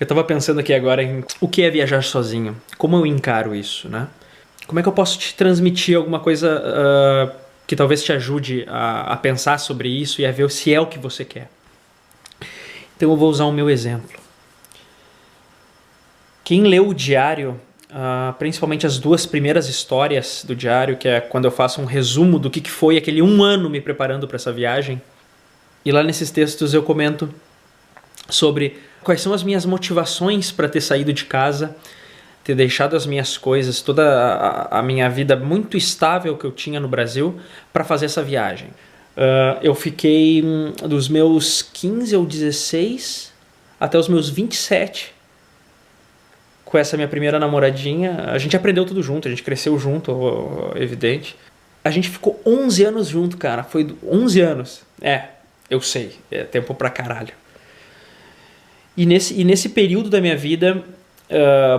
Eu tava pensando aqui agora em o que é viajar sozinho. Como eu encaro isso, né? Como é que eu posso te transmitir alguma coisa que talvez te ajude a pensar sobre isso e a ver se é o que você quer? Então eu vou usar o meu exemplo. Quem leu o diário, principalmente as 2 primeiras histórias do diário, que é quando eu faço um resumo do que foi aquele 1 ano me preparando para essa viagem, e lá nesses textos eu comento sobre quais são as minhas motivações para ter saído de casa, ter deixado as minhas coisas, toda a minha vida muito estável que eu tinha no Brasil para fazer essa viagem. Eu fiquei dos meus 15 ou 16 até os meus 27 com essa minha primeira namoradinha. A gente aprendeu tudo junto, a gente cresceu junto, evidente. A gente ficou 11 anos junto, cara. Foi 11 anos. Eu sei, é tempo pra caralho. E nesse período da minha vida,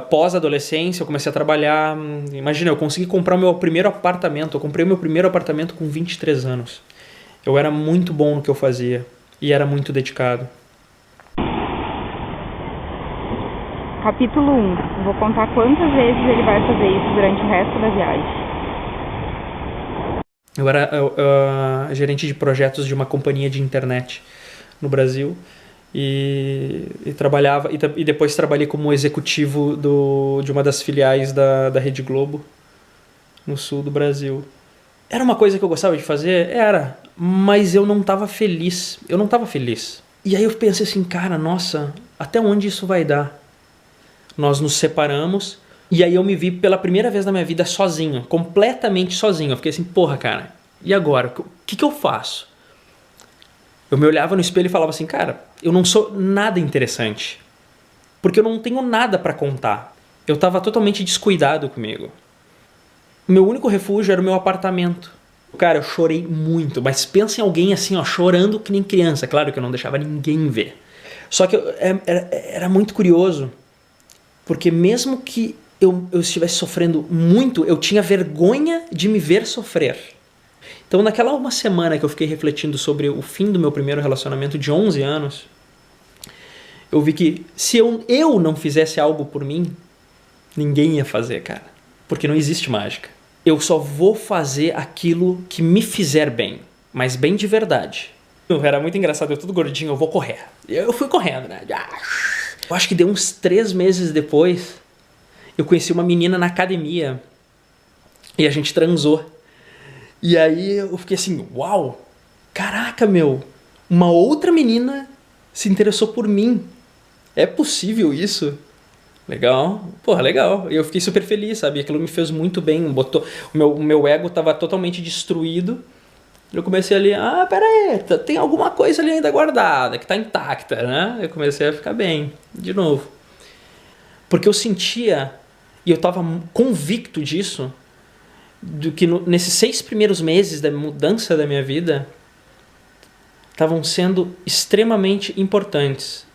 pós-adolescência, eu comecei a trabalhar. Imagina, eu consegui comprar o meu primeiro apartamento. Eu comprei o meu primeiro apartamento com 23 anos. Eu era muito bom no que eu fazia e era muito dedicado. Capítulo 1. Vou contar quantas vezes ele vai fazer isso durante o resto da viagem. Eu era gerente de projetos de uma companhia de internet no Brasil e trabalhava e depois trabalhei como executivo de uma das filiais da Rede Globo no sul do Brasil. Era uma coisa que eu gostava de fazer? Era, mas eu não estava feliz. Eu não estava feliz. E aí eu pensei assim, cara, nossa, até onde isso vai dar? Nós nos separamos e aí eu me vi pela primeira vez na minha vida sozinho, completamente sozinho. Eu fiquei assim, porra, cara, e agora? O que eu faço? Eu me olhava no espelho e falava assim, cara, eu não sou nada interessante, porque eu não tenho nada para contar. Eu estava totalmente descuidado comigo. O meu único refúgio era o meu apartamento. Cara, eu chorei muito, mas pensa em alguém assim, ó, chorando que nem criança. Claro que eu não deixava ninguém ver. Só que era muito curioso, porque mesmo que eu estivesse sofrendo muito, eu tinha vergonha de me ver sofrer. Então naquela uma semana que eu fiquei refletindo sobre o fim do meu primeiro relacionamento de 11 anos, eu vi que se eu não fizesse algo por mim, ninguém ia fazer, cara. Porque não existe mágica. Eu só vou fazer aquilo que me fizer bem, mas bem de verdade. Era muito engraçado, eu tudo gordinho, eu vou correr. Eu fui correndo, né? Eu acho que deu uns 3 meses depois, eu conheci uma menina na academia e a gente transou. E aí eu fiquei assim, uau, caraca, meu, uma outra menina se interessou por mim. É possível isso? Legal, porra, legal. E eu fiquei super feliz, sabe? Aquilo me fez muito bem. O meu ego estava totalmente destruído. Eu comecei ali, pera aí, tem alguma coisa ali ainda guardada, que tá intacta, né? Eu comecei a ficar bem, de novo. Porque eu sentia, e eu estava convicto disso, do que nesses 6 primeiros meses da mudança da minha vida, estavam sendo extremamente importantes.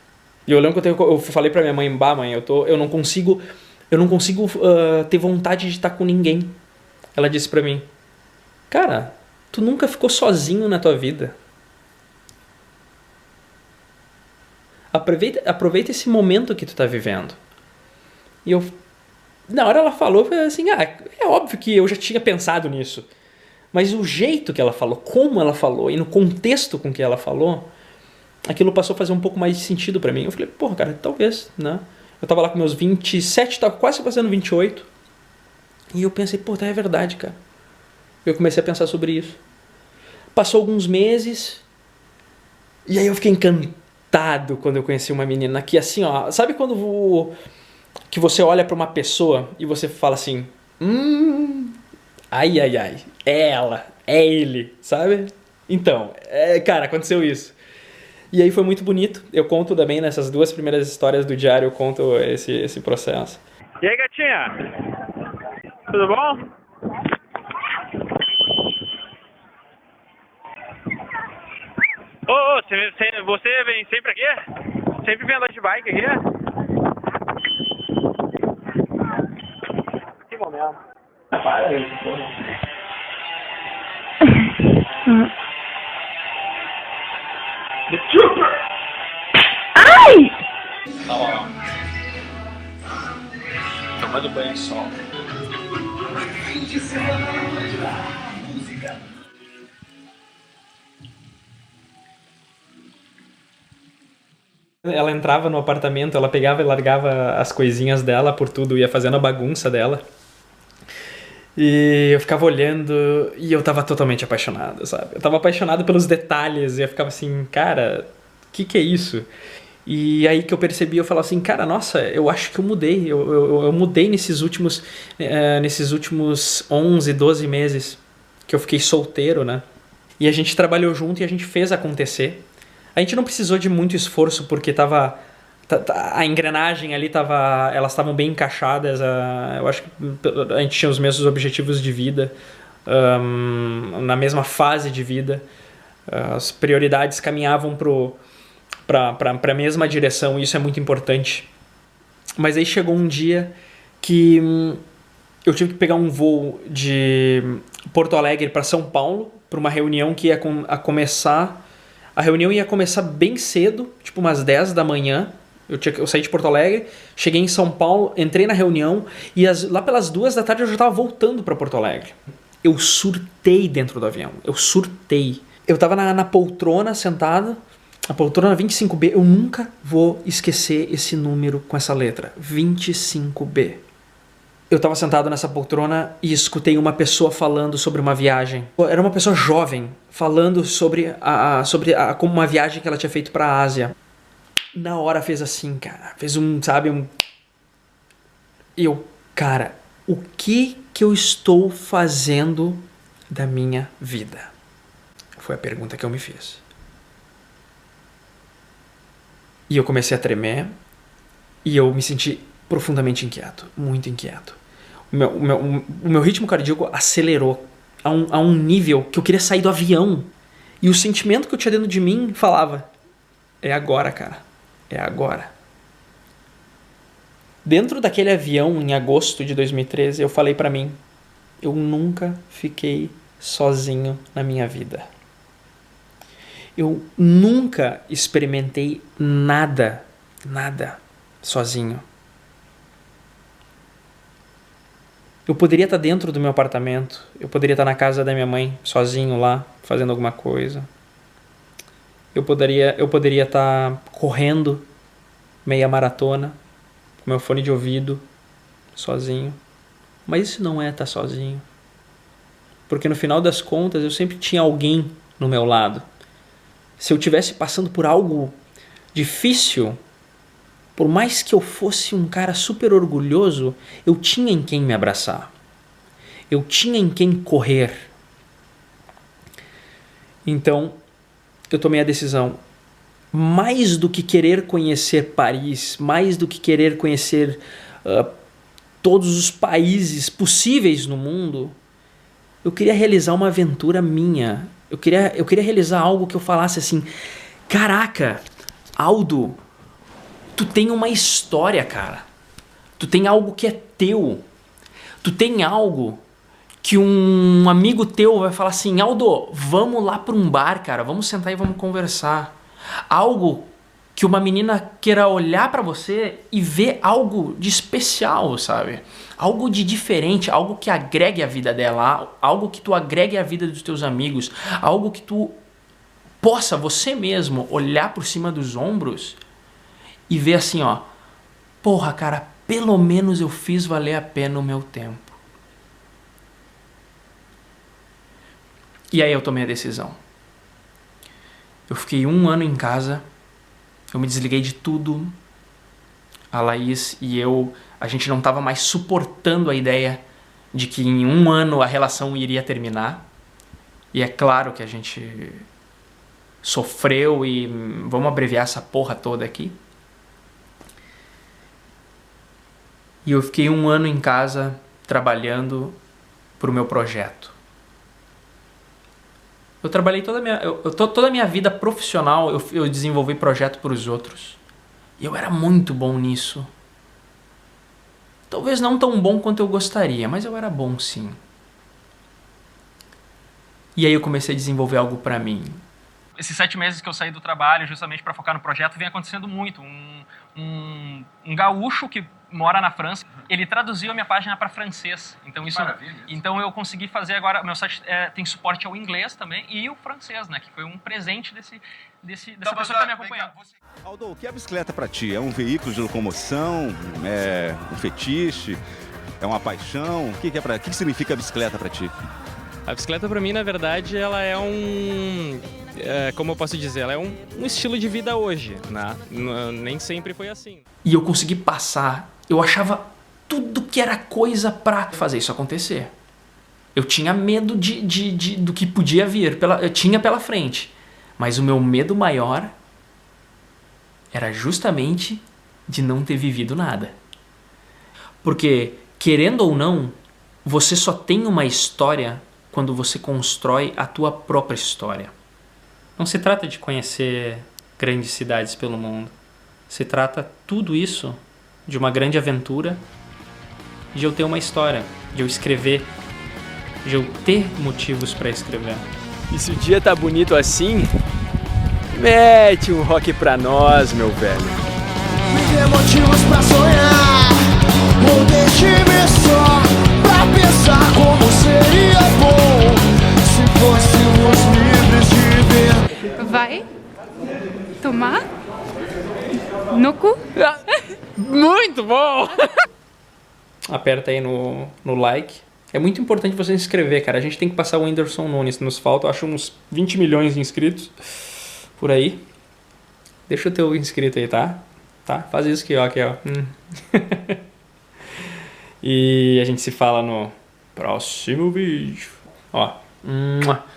E eu lembro que eu falei pra minha mãe, mãe, eu não consigo ter vontade de estar com ninguém. Ela disse pra mim, cara, tu nunca ficou sozinho na tua vida. Aproveita esse momento que tu tá vivendo. E na hora ela falou, eu falei assim, é óbvio que eu já tinha pensado nisso. Mas o jeito que ela falou, como ela falou e no contexto com que ela falou, aquilo passou a fazer um pouco mais de sentido pra mim. Eu falei, porra, cara, talvez, né? Eu tava lá com meus 27, tava quase fazendo 28. E eu pensei, pô, é verdade, cara. Eu comecei a pensar sobre isso. Passou alguns meses. E aí eu fiquei encantado quando eu conheci uma menina que assim, ó... Sabe quando que você olha pra uma pessoa e você fala assim... ai, é ela, é ele, sabe? Então, cara, aconteceu isso. E aí foi muito bonito. Eu conto também nessas 2 primeiras histórias do diário, eu conto esse processo. E aí, gatinha? Tudo bom? Você vem sempre aqui? Sempre vem andar de bike aqui? Que momento. Para isso, porra. The Trooper! Ai! Tá bom. tomando banho sol. Ela entrava no apartamento, ela pegava e largava as coisinhas dela por tudo, ia fazendo a bagunça dela. E eu ficava olhando e eu tava totalmente apaixonado, sabe? Eu tava apaixonado pelos detalhes e eu ficava assim, cara, que é isso? E aí que eu percebi, eu falava assim, cara, nossa, eu acho que eu mudei. Eu mudei nesses últimos 11, 12 meses que eu fiquei solteiro, né? E a gente trabalhou junto e a gente fez acontecer. A gente não precisou de muito esforço porque tava... A engrenagem ali tava... Elas estavam bem encaixadas. Eu acho que a gente tinha os mesmos objetivos de vida. Na mesma fase de vida. As prioridades caminhavam para a mesma direção. E isso é muito importante. Mas aí chegou um dia que eu tive que pegar um voo de Porto Alegre para São Paulo para uma reunião que ia começar... A reunião ia começar bem cedo, tipo umas 10 da manhã. Eu saí de Porto Alegre, cheguei em São Paulo, entrei na reunião e lá pelas 2 da tarde eu já estava voltando para Porto Alegre. Eu surtei dentro do avião, eu surtei. Eu estava na poltrona sentado, a poltrona 25B. Eu nunca vou esquecer esse número com essa letra, 25B. Eu estava sentado nessa poltrona e escutei uma pessoa falando sobre uma viagem. Era uma pessoa jovem falando sobre como uma viagem que ela tinha feito para a Ásia. Na hora fez assim, cara. Fez cara, o que eu estou fazendo da minha vida? Foi a pergunta que eu me fiz. E eu comecei a tremer e eu me senti profundamente inquieto, muito inquieto. O meu ritmo cardíaco acelerou a um nível que eu queria sair do avião. E o sentimento que eu tinha dentro de mim falava, é agora, cara, é agora. Dentro daquele avião, em agosto de 2013, eu falei pra mim, eu nunca fiquei sozinho na minha vida. Eu nunca experimentei nada sozinho. Eu poderia estar dentro do meu apartamento, eu poderia estar na casa da minha mãe, sozinho lá, fazendo alguma coisa. Eu poderia estar correndo meia maratona, com meu fone de ouvido, sozinho. Mas isso não é estar sozinho. Porque no final das contas, eu sempre tinha alguém no meu lado. Se eu estivesse passando por algo difícil, por mais que eu fosse um cara super orgulhoso, eu tinha em quem me abraçar. Eu tinha em quem correr. Então, eu tomei a decisão. Mais do que querer conhecer Paris, mais do que querer conhecer todos os países possíveis no mundo, eu queria realizar uma aventura minha. Eu queria realizar algo que eu falasse assim, caraca, Aldo, tu tem uma história, cara. Tu tem algo que é teu. Tu tem algo que um amigo teu vai falar assim, Aldo, vamos lá para um bar, cara. Vamos sentar e vamos conversar. Algo que uma menina queira olhar para você e ver algo de especial, sabe? Algo de diferente, algo que agregue a vida dela, algo que tu agregue a vida dos teus amigos, algo que tu possa, você mesmo, olhar por cima dos ombros e ver assim, ó, porra, cara, pelo menos eu fiz valer a pena o meu tempo. E aí eu tomei a decisão. Eu fiquei 1 ano em casa, eu me desliguei de tudo. A Laís e a gente não estava mais suportando a ideia de que em 1 ano a relação iria terminar. E é claro que a gente sofreu e vamos abreviar essa porra toda aqui. E eu fiquei 1 ano em casa trabalhando pro meu projeto. Eu trabalhei toda a minha vida profissional, eu desenvolvi projeto para os outros. E eu era muito bom nisso. Talvez não tão bom quanto eu gostaria, mas eu era bom sim. E aí eu comecei a desenvolver algo para mim. Esses 7 meses que eu saí do trabalho justamente para focar no projeto vem acontecendo muito. Um gaúcho que mora na França. Ele traduziu a minha página para francês. Então isso. Então eu consegui fazer agora. Meu site tem suporte ao inglês também e o francês, né? Que foi um presente dessa pessoa que tá me acompanhando. Aldo, o que é a bicicleta para ti? É um veículo de locomoção? É um fetiche? É uma paixão? O que significa a bicicleta para ti? A bicicleta para mim, na verdade, ela é como eu posso dizer, ela é um estilo de vida hoje, né? Nem sempre foi assim. E eu consegui passar. Eu achava tudo que era coisa pra fazer isso acontecer. Eu tinha medo do que podia vir. Eu tinha pela frente. Mas o meu medo maior era justamente de não ter vivido nada. Porque, querendo ou não, você só tem uma história quando você constrói a tua própria história. Não se trata de conhecer grandes cidades pelo mundo. Se trata tudo isso de uma grande aventura, de eu ter uma história, de eu escrever, de eu ter motivos para escrever. E se o dia tá bonito assim, mete um rock pra nós, meu velho. Me dê motivos pra sonhar, ou deixe-me só pra pensar como seria bom se fôssemos livres de ver. Vai tomar no cu? Muito bom! Aperta aí no like. É muito importante você se inscrever, cara. A gente tem que passar o Whindersson Nunes. Nos falta, acho, uns 20 milhões de inscritos por aí. Deixa o teu inscrito aí, tá? Faz isso aqui, ó. E a gente se fala no próximo vídeo. Ó.